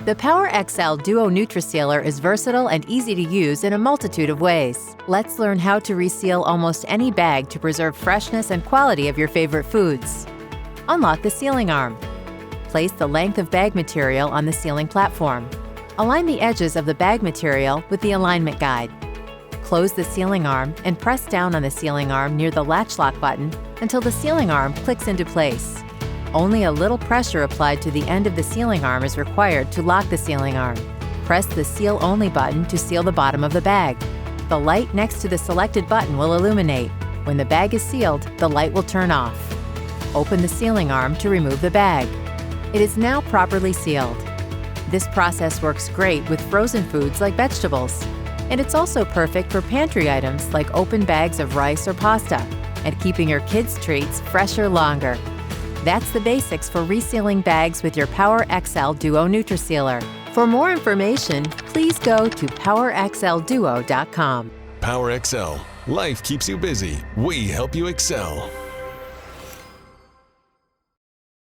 The PowerXL Duo NutriSealer is versatile and easy to use in a multitude of ways. Let's learn how to reseal almost any bag to preserve freshness and quality of your favorite foods. Unlock the sealing arm. Place the length of bag material on the sealing platform. Align the edges of the bag material with the alignment guide. Close the sealing arm and press down on the sealing arm near the latch lock button until the sealing arm clicks into place. Only a little pressure applied to the end of the sealing arm is required to lock the sealing arm. Press the Seal Only button to seal the bottom of the bag. The light next to the selected button will illuminate. When the bag is sealed, the light will turn off. Open the sealing arm to remove the bag. It is now properly sealed. This process works great with frozen foods like vegetables. And it's also perfect for pantry items like open bags of rice or pasta and keeping your kids' treats fresher longer. That's the basics for resealing bags with your PowerXL Duo NutriSealer. For more information, please go to PowerXLDuo.com. PowerXL. Life keeps you busy. We help you excel.